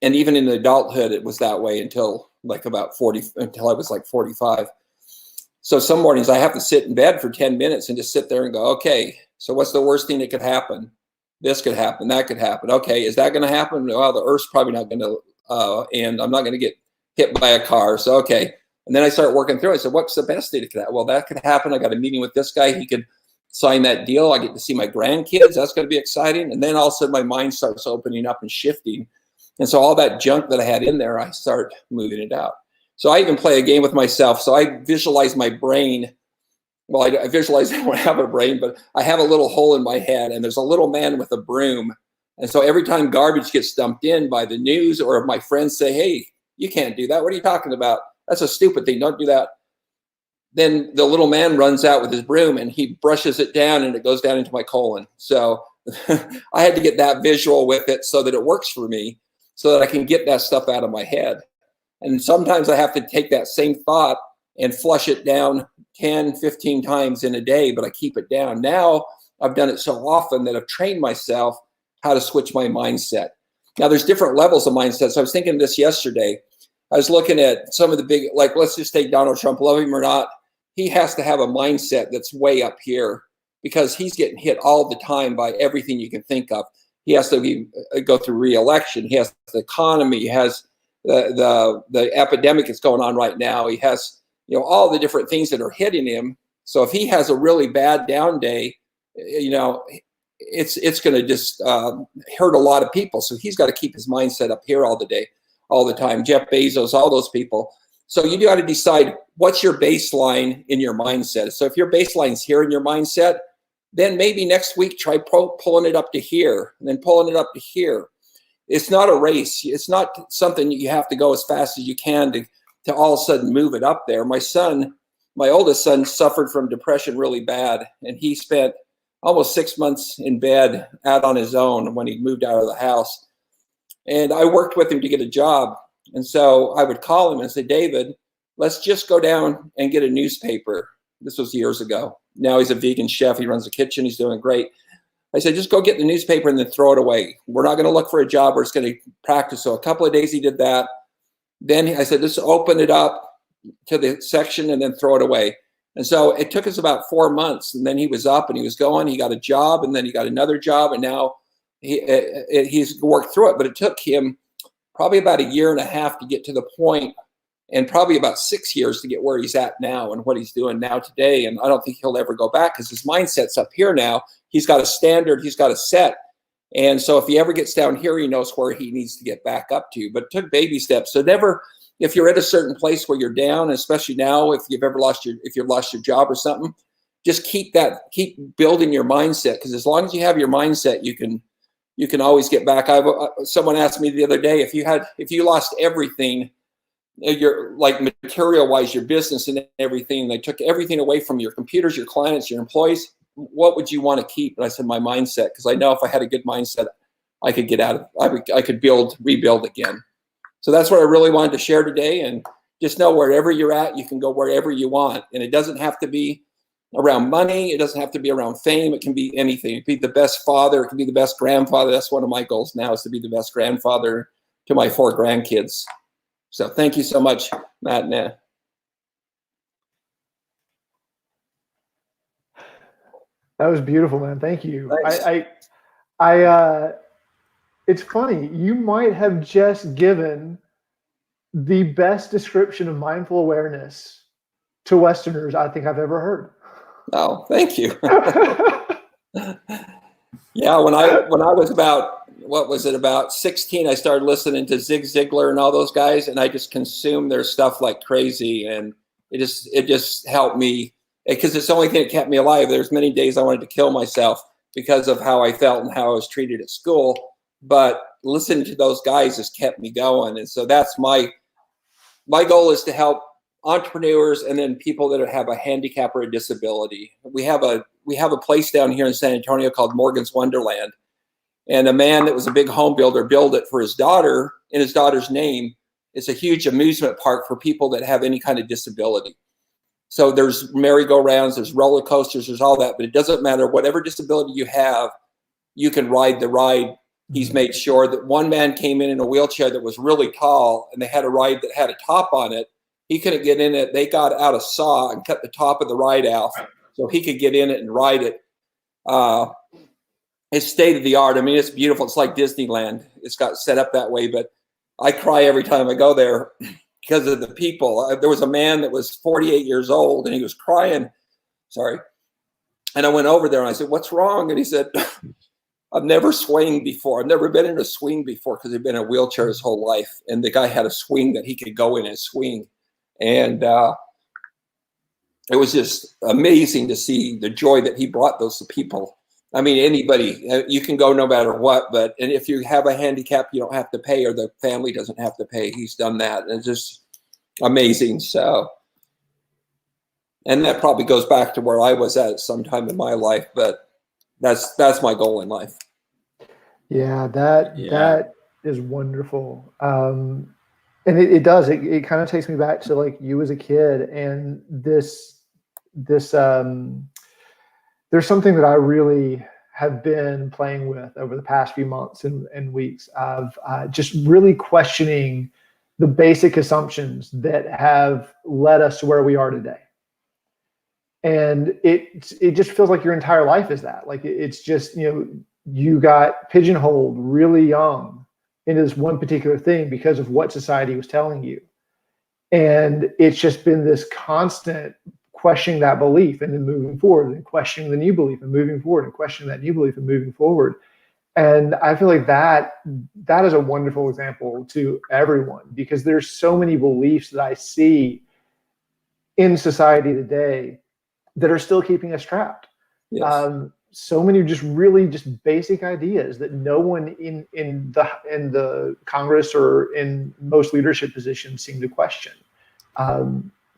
Speaker 4: And even in adulthood, it was that way until I was like 45. So some mornings I have to sit in bed for 10 minutes and just sit there and go, okay, so what's the worst thing that could happen? This could happen, that could happen. Okay, is that going to happen? Well, the Earth's probably not going to, and I'm not going to get hit by a car. So, okay. And then I start working through it. I said, what's the best thing that could happen? Well, that could happen. I got a meeting with this guy. He could sign that deal. I get to see my grandkids. That's going to be exciting. And then all of a sudden my mind starts opening up and shifting. And so all that junk that I had in there, I start moving it out. So I even play a game with myself. So I visualize my brain. Well, I visualize I don't have a brain, but I have a little hole in my head, and there's a little man with a broom. And so every time garbage gets dumped in by the news, or if my friends say, hey, you can't do that. What are you talking about? That's a stupid thing. Don't do that. then the little man runs out with his broom and he brushes it down and it goes down into my colon. So I had to get that visual with it so that it works for me, so that I can get that stuff out of my head. And sometimes I have to take that same thought and flush it down 10, 15 times in a day, but I keep it down. Now I've done it so often that I've trained myself how to switch my mindset. Now there's different levels of mindset. So I was thinking this yesterday. I was looking at some of the big, like, let's just take Donald Trump, love him or not. He has to have a mindset that's way up here because he's getting hit all the time by everything you can think of. He has to go through re-election. He has the economy. He has the epidemic that's going on right now. He has, all the different things that are hitting him. So if he has a really bad down day, it's going to just hurt a lot of people. So he's got to keep his mindset up here all the time. Jeff Bezos, all those people. So you got to decide what's your baseline in your mindset. So if your baseline's here in your mindset, then maybe next week try pulling it up to here and then pulling it up to here. It's not a race. It's not something you have to go as fast as you can to all of a sudden move it up there. My oldest son suffered from depression really bad, and he spent almost 6 months in bed out on his own when he moved out of the house. And I worked with him to get a job. And so I would call him and say, David, let's just go down and get a newspaper. This was years ago. Now he's a vegan chef. He runs a kitchen. He's doing great. I said, just go get the newspaper and then throw it away. We're not going to look for a job. We're just going to practice. So a couple of days he did that. Then I said, just open it up to the section and then throw it away. And so it took us about 4 months. And then he was up and he was going. He got a job and then he got another job. And now he's worked through it. But it took him probably about 1.5 years to get to the point, and probably about 6 years to get where he's at now and what he's doing now today. And I don't think he'll ever go back because his mindset's up here now. He's got a standard, he's got a set. And so if he ever gets down here, he knows where he needs to get back up to. But it took baby steps. So never, if you're at a certain place where you're down, especially now, if you've lost your job or something, just keep building your mindset. Because as long as you have your mindset, you can always get back. Someone asked me the other day, if you lost everything, your like material wise, your business and everything, they took everything away from your computers, your clients, your employees, what would you want to keep? And I said, my mindset, because I know if I had a good mindset, I could get out of, I could rebuild again. So that's what I really wanted to share today. And just know wherever you're at, you can go wherever you want. And it doesn't have to be around money. It doesn't have to be around fame. It can be anything. It can be the best father. It can be the best grandfather. That's one of my goals now, is to be the best grandfather to my 4 grandkids. So thank you so much, Matt and Ann.
Speaker 2: That was beautiful, man. Thank you.
Speaker 4: Thanks.
Speaker 2: It's funny. You might have just given the best description of mindful awareness to Westerners I think I've ever heard.
Speaker 4: Oh, thank you. Yeah, when I was about 16, I started listening to Zig Ziglar and all those guys, and I just consumed their stuff like crazy, and it just helped me, because it's the only thing that kept me alive. There's many days I wanted to kill myself because of how I felt and how I was treated at school, but listening to those guys just kept me going. And so that's my goal, is to help entrepreneurs and then people that have a handicap or a disability. We have a place down here in San Antonio called Morgan's Wonderland. And a man that was a big home builder built it for his daughter in his daughter's name. It's a huge amusement park for people that have any kind of disability. So there's merry-go-rounds, there's roller coasters, there's all that, but it doesn't matter. Whatever disability you have, you can ride the ride. He's made sure that one man came in a wheelchair that was really tall, and they had a ride that had a top on it. He couldn't get in it. They got out a saw and cut the top of the ride off so he could get in it and ride it. It's state of the art. I mean, it's beautiful. It's like Disneyland. It's got set up that way, but I cry every time I go there because of the people. There was a man that was 48 years old and he was crying. Sorry. And I went over there and I said, "What's wrong?" And he said, "I've never swung before. I've never been in a swing before," because he'd been in a wheelchair his whole life. And the guy had a swing that he could go in and swing. And it was just amazing to see the joy that he brought those people. I mean, anybody, you can go no matter what, and if you have a handicap, you don't have to pay, or the family doesn't have to pay. He's done that. And it's just amazing. So And that probably goes back to where I was at some time in my life, but that's my goal in life.
Speaker 2: Yeah, that is wonderful. And it does. It kind of takes me back to like you as a kid, and this there's something that I really have been playing with over the past few months and weeks of just really questioning the basic assumptions that have led us to where we are today. And it just feels like your entire life is that. Like it's just, you got pigeonholed really young into this one particular thing because of what society was telling you. And it's just been this constant questioning that belief and then moving forward and questioning the new belief and moving forward and questioning that new belief and moving forward. And I feel like that is a wonderful example to everyone, because there's so many beliefs that I see in society today that are still keeping us trapped. Yes. So many just really just basic ideas that no one in the Congress or in most leadership positions seem to question.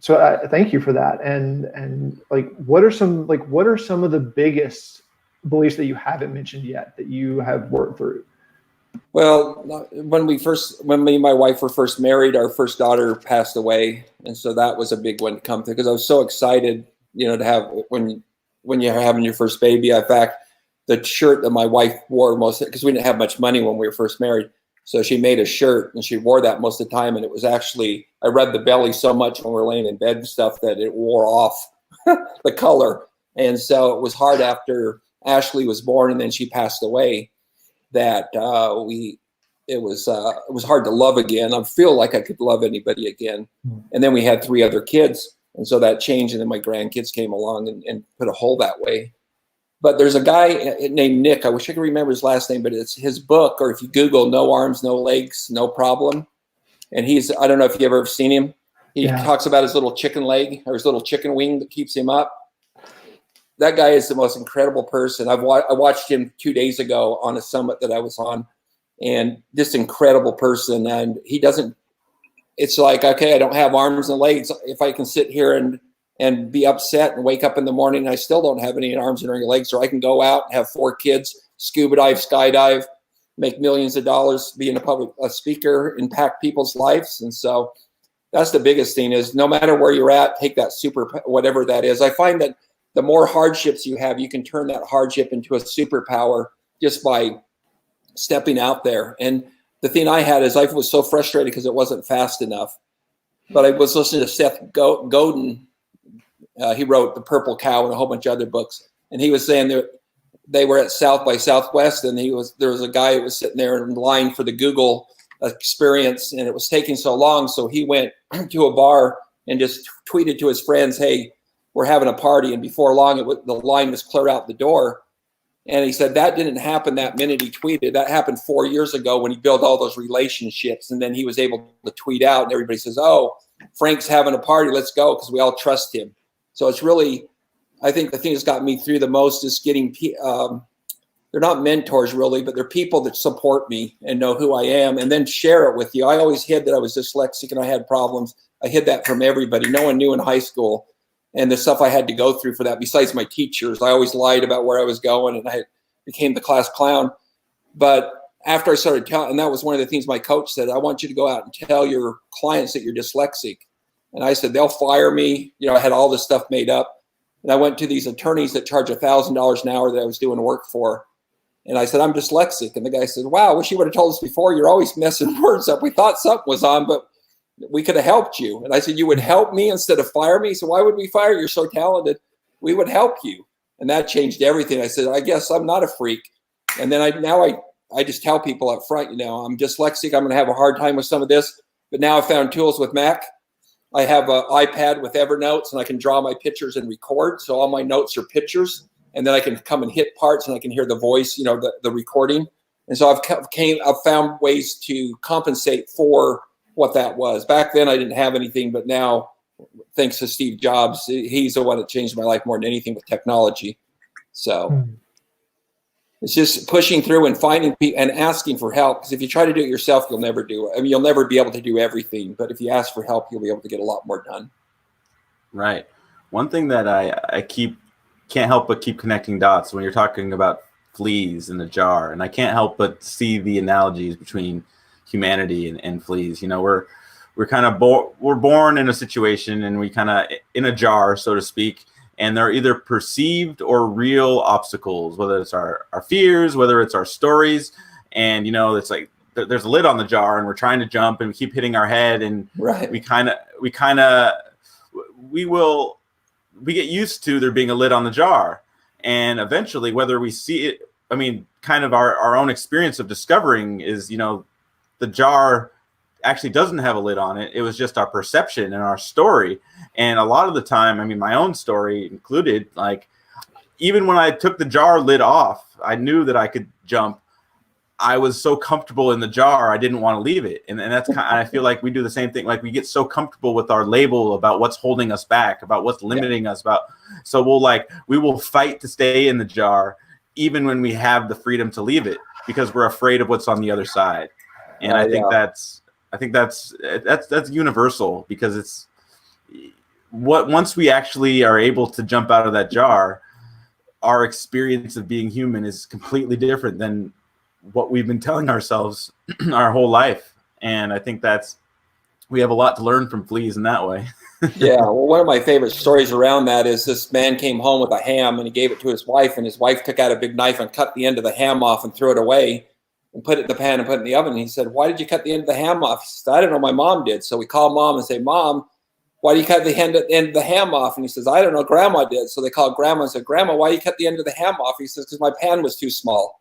Speaker 2: So I thank you for that. And like, what are some of the biggest beliefs that you haven't mentioned yet that you have worked through?
Speaker 4: Well, when me and my wife were first married, our first daughter passed away, and so that was a big one to come through, because I was so excited, to have when you're having your first baby. In fact, the shirt that my wife wore because we didn't have much money when we were first married, so she made a shirt and she wore that most of the time, and it was actually, I rubbed the belly so much when we were laying in bed and stuff that it wore off the color, and so it was hard after Ashley was born and then she passed away that it was hard to love again. I feel like I could love anybody again. And then we had 3 other kids, and so that changed, and then my grandkids came along and put a hole that way. But there's a guy named Nick. I wish I could remember his last name, but it's his book, or if you Google "No Arms, No Legs, No Problem," and I don't know if you ever seen him. He talks about his little chicken leg or his little chicken wing that keeps him up. That guy is the most incredible person. I watched him 2 days ago on a summit that I was on, and this incredible person. And he doesn't, it's like, okay, I don't have arms and legs. If I can sit here and be upset and wake up in the morning and I still don't have any arms and any legs, or I can go out and have 4 kids, scuba dive, skydive, make millions of dollars, be a speaker, impact people's lives. And so that's the biggest thing, is no matter where you're at, take that whatever that is. I find that the more hardships you have, you can turn that hardship into a superpower just by stepping out there. And the thing I had is I was so frustrated because it wasn't fast enough. But I was listening to Seth Godin. He wrote The Purple Cow and a whole bunch of other books. And he was saying that they were at South by Southwest, and there was a guy who was sitting there in line for the Google experience, and it was taking so long. So he went to a bar and just tweeted to his friends, "Hey, we're having a party." And before long, the line was cleared out the door. And he said that didn't happen that minute he tweeted. That happened 4 years ago when he built all those relationships. And then he was able to tweet out, and everybody says, "Oh, Frank's having a party. Let's go," because we all trust him. So it's really, I think the thing that's got me through the most is getting, they're not mentors really, but they're people that support me and know who I am and then share it with you. I always hid that I was dyslexic and I had problems. I hid that from everybody. No one knew in high school. And the stuff I had to go through for that, besides my teachers, I always lied about where I was going, and I became the class clown. But after I started telling, and that was one of the things my coach said, "I want you to go out and tell your clients that you're dyslexic." And I said, "They'll fire me." I had all this stuff made up. And I went to these attorneys that charge $1,000 an hour that I was doing work for. And I said, "I'm dyslexic." And the guy said, "Wow, I wish you would have told us before. You're always messing words up. We thought something was on, but we could have helped you." And I said, "You would help me instead of fire me?" So why would we fire you? You're so talented. We would help you. And that changed everything. I said, "I guess I'm not a freak." And then I just tell people up front, I'm dyslexic. I'm going to have a hard time with some of this. But now I found tools with Mac. I have an iPad with Evernotes, and I can draw my pictures and record. So all my notes are pictures. And then I can come and hit parts, and I can hear the voice, the recording. And so I've found ways to compensate for what that was. Back then I didn't have anything, but now, thanks to Steve Jobs, he's the one that changed my life more than anything with technology. So it's just pushing through and finding people and asking for help. Because if you try to do it yourself, you'll never do it. I mean, you'll never be able to do everything, but if you ask for help, you'll be able to get a lot more done.
Speaker 1: Right. one thing that I can't help but keep connecting dots when you're talking about fleas in the jar, and I can't help but see the analogies between humanity and fleas. You know, we're kind of we're born in a situation, and we kind of in a jar, so to speak, and they're either perceived or real obstacles, whether it's our fears, whether it's our stories, and you know, it's like there's a lid on the jar, and we're trying to jump, and we keep hitting our head, and
Speaker 4: Right.
Speaker 1: we get used to there being a lid on the jar, and eventually, whether we see it, I mean, kind of our own experience of discovering is, you know, the jar actually doesn't have a lid on it. It was just our perception and our story. And a lot of the time, I mean, my own story included, like, even when I took the jar lid off, I knew that I could jump. I was so comfortable in the jar, I didn't want to leave it. And that's kind of, I feel like we do the same thing. Like, we get so comfortable with our label about what's holding us back, about what's limiting us, so we will fight to stay in the jar, even when we have the freedom to leave it, because we're afraid of what's on the other side. And I think that's universal, because it's once we actually are able to jump out of that jar, our experience of being human is completely different than what we've been telling ourselves our whole life. And I think we have a lot to learn from fleas in that way.
Speaker 4: Yeah, well, one of my favorite stories around that is this man came home with a ham, and he gave it to his wife, and his wife took out a big knife and cut the end of the ham off and threw it away and put it in the pan and put it in the oven. And he said, "Why did you cut the end of the ham off?" He said, "I don't know, my mom did." So we call Mom and say, "Mom, why do you cut the end of the ham off?" And he says, "I don't know, Grandma did." So they called Grandma and said, "Grandma, why do you cut the end of the ham off?" He says, "Because my pan was too small."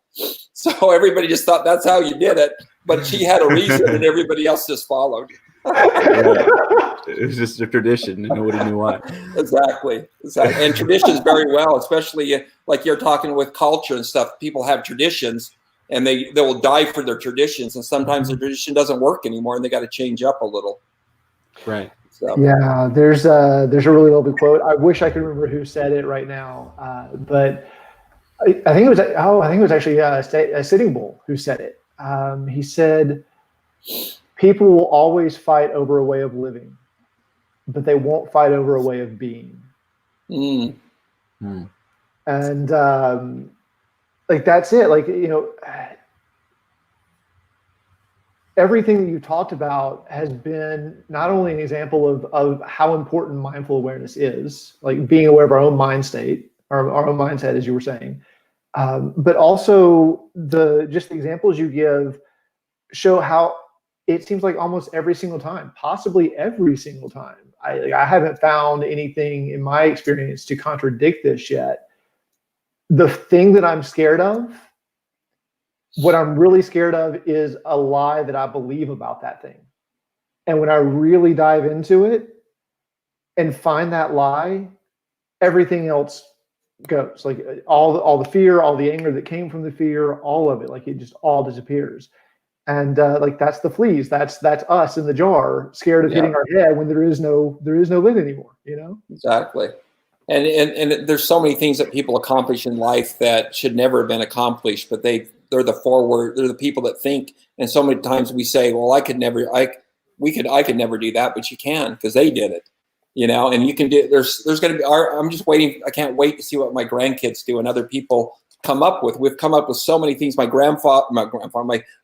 Speaker 4: So everybody just thought that's how you did it, but she had a reason, and everybody else just followed.
Speaker 1: It was just a tradition, and nobody knew why.
Speaker 4: Exactly. And traditions very well, especially like you're talking with culture and stuff. People have traditions, and they will die for their traditions, and sometimes their tradition doesn't work anymore, and they got to change up a little.
Speaker 1: Right.
Speaker 4: So.
Speaker 2: Yeah, there's a really lovely quote. I wish I could remember who said it right now, but I think it was actually a Sitting Bull who said it. He said, "People will always fight over a way of living, but they won't fight over a way of being."
Speaker 4: Mm.
Speaker 2: And like, that's it. Like, you know, everything that you talked about has been not only an example of how important mindful awareness is, like being aware of our own mind state, our own mindset, as you were saying, but also the examples you give show how it seems like almost every single time, possibly every single time, I haven't found anything in my experience to contradict this yet. The thing that I'm scared of, what I'm really scared of, is a lie that I believe about that thing. And when I really dive into it and find that lie, everything else goes. Like all the fear, all the anger that came from the fear, all of it, like it just all disappears. And like, that's the fleas. That's us in the jar, scared of hitting our head when there is no lid anymore. You know.
Speaker 4: Exactly. And there's so many things that people accomplish in life that should never have been accomplished, but they're the people that think. And so many times we say, well, I could never do that, but you can, because they did it, you know. And you can do. There's going to be. I'm just waiting. I can't wait to see what my grandkids do and other people come up with. We've come up with so many things. My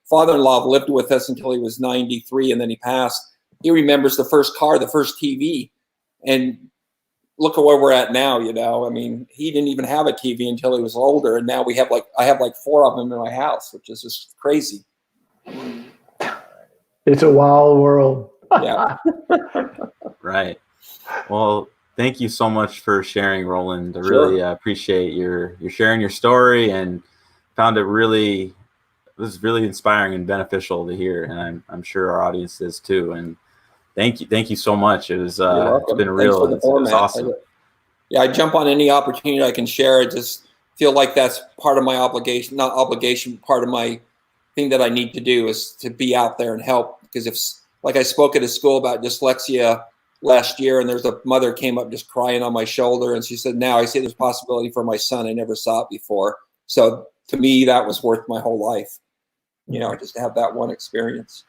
Speaker 4: father-in-law lived with us until he was 93, and then he passed. He remembers the first car, the first TV, and look at where we're at now, you know. I mean, he didn't even have a TV until he was older, and now I have like 4 of them in my house, which is just crazy.
Speaker 2: It's a wild world.
Speaker 4: Yeah.
Speaker 1: Right. Well, thank you so much for sharing, Roland. I really appreciate your sharing your story, and found it was really inspiring and beneficial to hear, and I'm sure our audience is too. And thank you so much. It was it's been real. It was awesome.
Speaker 4: I jump on any opportunity I can share. I just feel like that's part of my obligation, not obligation, part of my thing that I need to do is to be out there and help. Because like I spoke at a school about dyslexia last year, and there's a mother came up just crying on my shoulder, and she said, "Now I see there's possibility for my son. I never saw it before." So to me, that was worth my whole life, you know, just to have that one experience.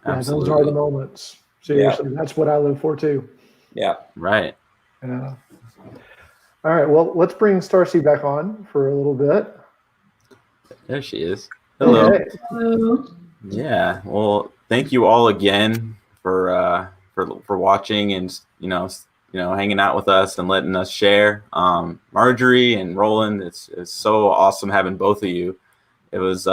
Speaker 2: Yeah, those are the moments. Seriously, that's what I live for too.
Speaker 4: Yeah.
Speaker 1: Right.
Speaker 2: Yeah. All right. Well, let's bring Starcy back on for a little bit.
Speaker 1: There she is. Hello.
Speaker 2: Hey.
Speaker 3: Hello.
Speaker 1: Yeah. Well, thank you all again for watching and hanging out with us and letting us share. Marjorie and Roland, it's so awesome having both of you. It was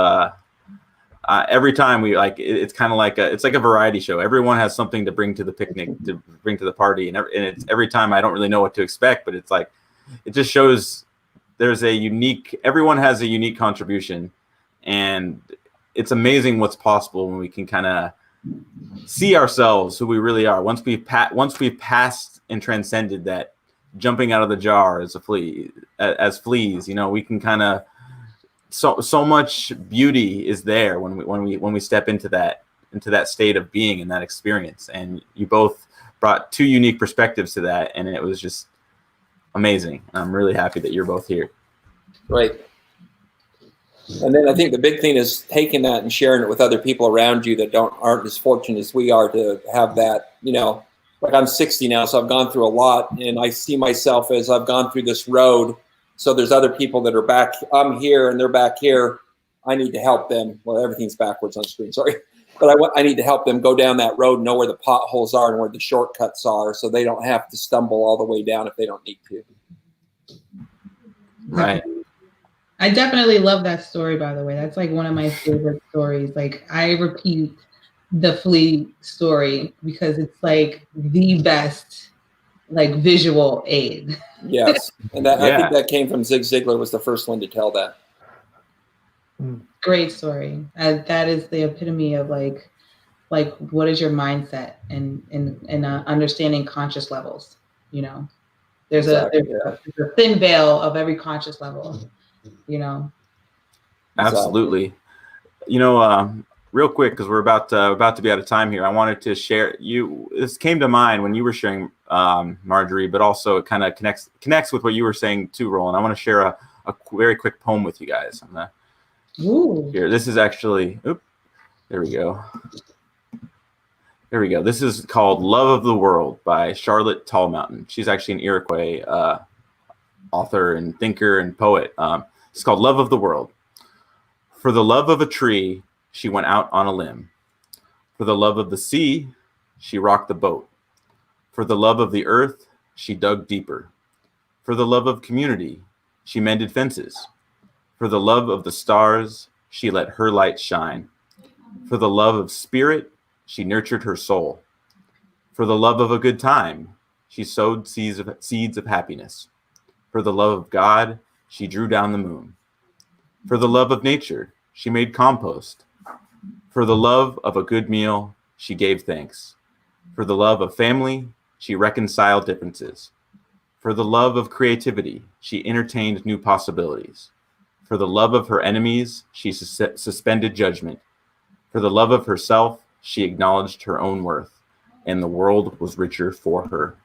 Speaker 1: every time we it's kind of like it's like a variety show. Everyone has something to bring to the picnic, to bring to the party, and it's every time I don't really know what to expect, but it's like it just shows everyone has a unique contribution, and it's amazing what's possible when we can kind of see ourselves who we really are once we've passed and transcended that jumping out of the jar as fleas. We can kind of so much beauty is there when we step into that state of being and that experience. And you both brought two unique perspectives to that, and it was just amazing. I'm really happy that you're both here.
Speaker 4: Right. And then I think the big thing is taking that and sharing it with other people around you that aren't as fortunate as we are to have that, like I'm 60 now, so I've gone through a lot, and I see myself as I've gone through this road. So there's other people that are back. I'm here and they're back here. I need to help them. Well, everything's backwards on screen, sorry. But I need to help them go down that road, know where the potholes are and where the shortcuts are, so they don't have to stumble all the way down if they don't need to.
Speaker 1: Right.
Speaker 3: I definitely love that story, by the way. That's like one of my favorite stories. Like, I repeat the Flea story because it's like the best like visual aid.
Speaker 4: Yes. And I think that came from Zig Ziglar, was the first one to tell that.
Speaker 3: Great story. That is the epitome of like what is your mindset and understanding conscious levels. There's a thin veil of every conscious level.
Speaker 1: Absolutely. Real quick, because we're about to be out of time here, I wanted to share this came to mind when you were sharing, Marjorie, but also it kind of connects with what you were saying too, Roland. I want to share a very quick poem with you guys. Here, this is actually, there we go. This is called Love of the World by Charlotte Tallmountain. She's actually an Iroquois author and thinker and poet. It's called Love of the World. For the love of a tree, she went out on a limb. For the love of the sea, she rocked the boat. For the love of the earth, she dug deeper. For the love of community, she mended fences. For the love of the stars, she let her light shine. For the love of spirit, she nurtured her soul. For the love of a good time, she sowed seeds of happiness. For the love of God, she drew down the moon. For the love of nature, she made compost. For the love of a good meal, she gave thanks. For the love of family, she reconciled differences. For the love of creativity, she entertained new possibilities. For the love of her enemies, she suspended judgment. For the love of herself, she acknowledged her own worth, and the world was richer for her.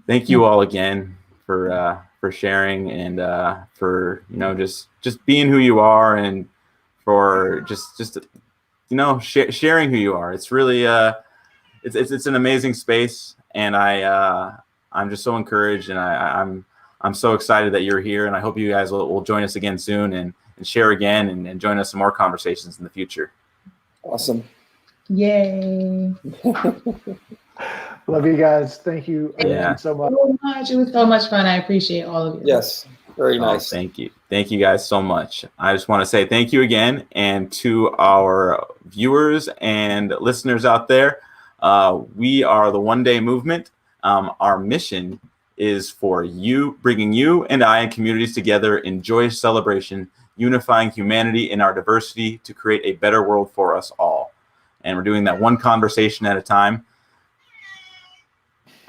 Speaker 1: Thank you all again for sharing and for just being who you are, and for just sharing who you are. It's really it's an amazing space, and I'm just so encouraged, and I'm so excited that you're here, and I hope you guys will join us again soon and share again and join us in more conversations in the future.
Speaker 4: Awesome.
Speaker 3: Yay.
Speaker 2: Love you guys. Thank you so much.
Speaker 3: It was so much fun. I appreciate all of you.
Speaker 4: Yes. Very nice.
Speaker 1: Thank you. Thank you guys so much. I just want to say thank you again. And to our viewers and listeners out there, we are the One Day Movement. Our mission is for you, bringing you and I and communities together in joyous celebration, unifying humanity in our diversity to create a better world for us all. And we're doing that one conversation at a time.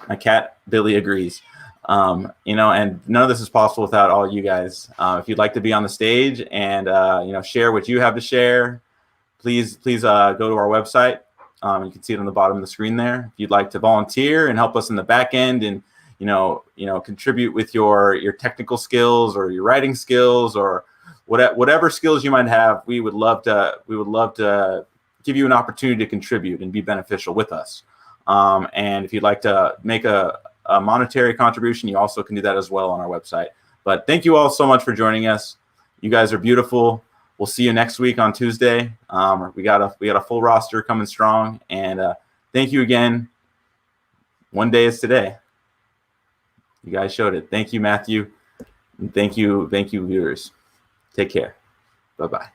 Speaker 1: My cat, Billy, agrees. And none of this is possible without all you guys. If you'd like to be on the stage and, share what you have to share, please go to our website. You can see it on the bottom of the screen there. If you'd like to volunteer and help us in the back end and, contribute with your technical skills or your writing skills or whatever skills you might have, we would love to give you an opportunity to contribute and be beneficial with us. And if you'd like to make a a monetary contribution, you also can do that as well on our website. But thank you all so much for joining us. You guys are beautiful. We'll see you next week on Tuesday. We got a full roster coming strong, and thank you again. One day is today. You guys showed it. Thank you, Matthew. And thank you, viewers. Take care. Bye-bye.